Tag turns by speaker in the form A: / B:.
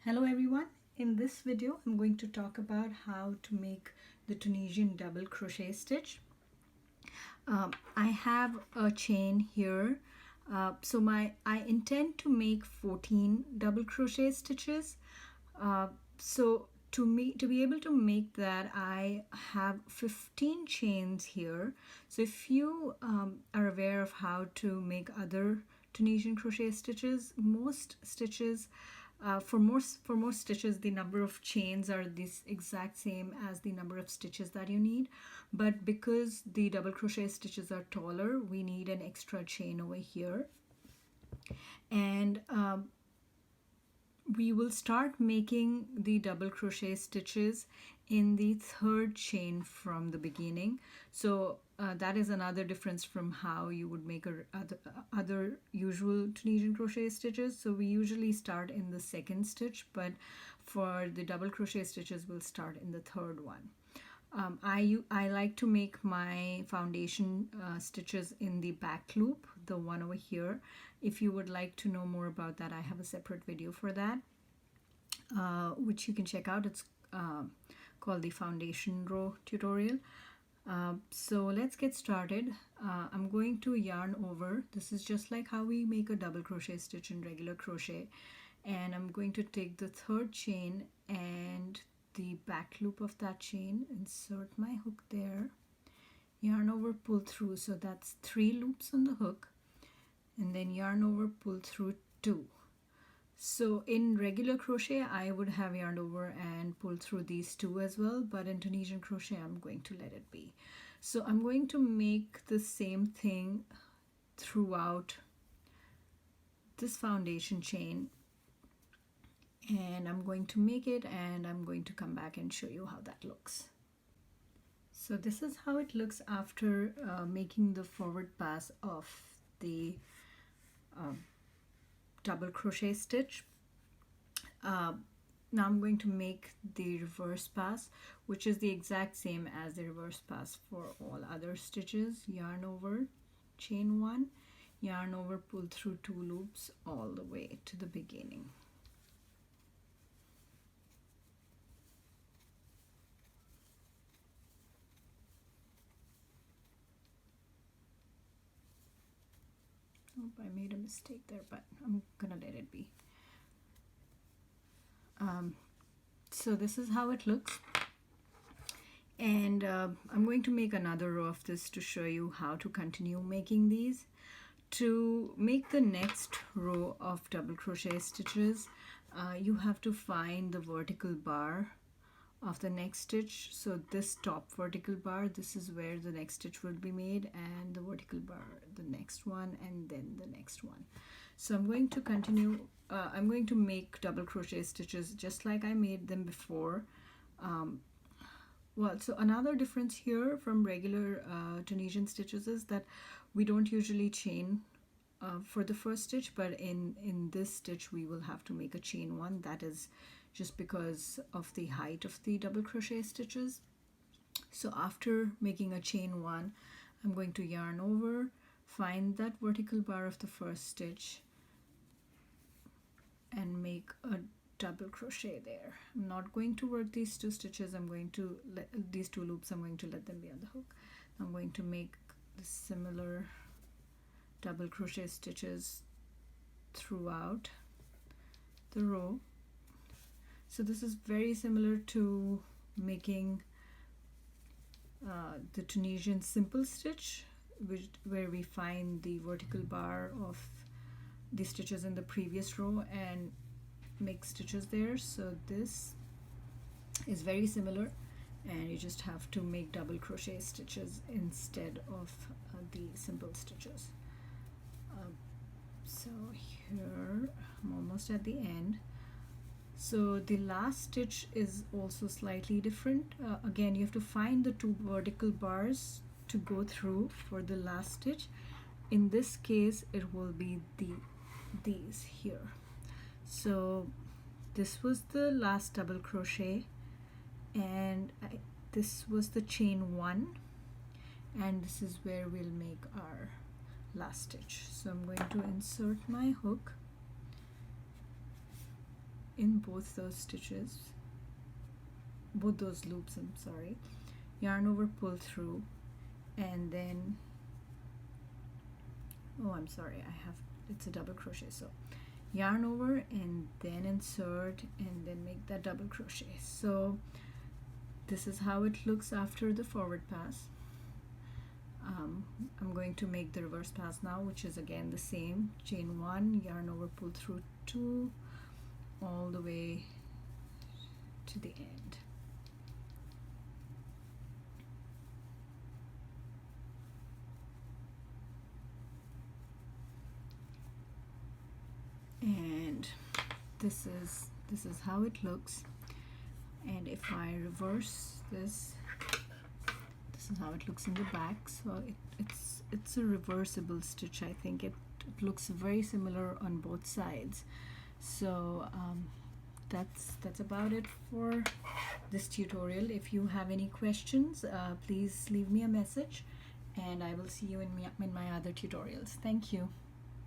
A: Hello everyone, in this video I'm going to talk about how to make the Tunisian double crochet stitch. I have a chain here, I intend to make 14 double crochet stitches. To be able to make that, I have 15 chains here. So if you are aware of how to make other Tunisian crochet stitches, most stitches for most stitches the number of chains are this exact same as the number of stitches that you need, but because the double crochet stitches are taller, we need an extra chain over here. And we will start making the double crochet stitches in the third chain from the beginning. So that is another difference from how you would make other usual Tunisian crochet stitches. So we usually start in the second stitch, but for the double crochet stitches we'll start in the third one. I like to make my foundation stitches in the back loop, the one over here. If you would like to know more about that, I have a separate video for that, which you can check out. It's called the foundation row tutorial. So let's get started. I'm going to yarn over. This is just like how we make a double crochet stitch in regular crochet, and I'm going to take the third chain and the back loop of that chain, insert my hook there, yarn over, pull through, so that's 3 loops on the hook, and then yarn over, pull through 2. So in regular crochet I would have yarned over and pulled through these 2 as well, but in Tunisian crochet I'm going to let it be. So I'm going to make the same thing throughout this foundation chain, and I'm going to make it and I'm going to come back and show you how that looks. So this is how it looks after making the forward pass of the double crochet stitch. Now I'm going to make the reverse pass, which is the exact same as the reverse pass for all other stitches. Yarn over, chain 1, yarn over, pull through 2 loops all the way to the beginning. I made a mistake there, but I'm gonna let it be. So this is how it looks, and I'm going to make another row of this to show you how to continue making these. To make the next row of double crochet stitches, you have to find the vertical bar of the next stitch. So this top vertical bar, this is where the next stitch will be made, and the vertical bar, the next one, and then the next one. So I'm going to continue, I'm going to make double crochet stitches just like I made them before. Well, so another difference here from regular Tunisian stitches is that we don't usually chain for the first stitch, but in this stitch we will have to make a chain 1. That is just because of the height of the double crochet stitches. So after making a chain 1, I'm going to yarn over, find that vertical bar of the first stitch, and make a double crochet there. I'm not going to work these 2 stitches. I'm going to let these 2 loops, I'm going to let them be on the hook. I'm going to make the similar double crochet stitches throughout the row. So this is very similar to making the Tunisian simple stitch, where we find the vertical bar of the stitches in the previous row and make stitches there. So this is very similar, and you just have to make double crochet stitches instead of the simple stitches. So here I'm almost at the end. So the last stitch is also slightly different. Again, you have to find the 2 vertical bars to go through for the last stitch. In this case it will be these here. So this was the last double crochet, and this was the chain 1, and this is where we'll make our last stitch. So I'm going to insert my hook, in both those stitches, both those loops, I'm sorry, yarn over, pull through, and then, oh, I'm sorry, it's a double crochet, so yarn over and then insert and then make that double crochet. So this is how it looks after the forward pass. I'm going to make the reverse pass now, which is again the same: chain 1, yarn over, pull through 2, all the way to the end. And this is how it looks. And if I reverse this is how it looks in the back. So it's a reversible stitch. I think it looks very similar on both sides. So that's about it for this tutorial. If you have any questions, please leave me a message, and I will see you in my other tutorials. Thank you.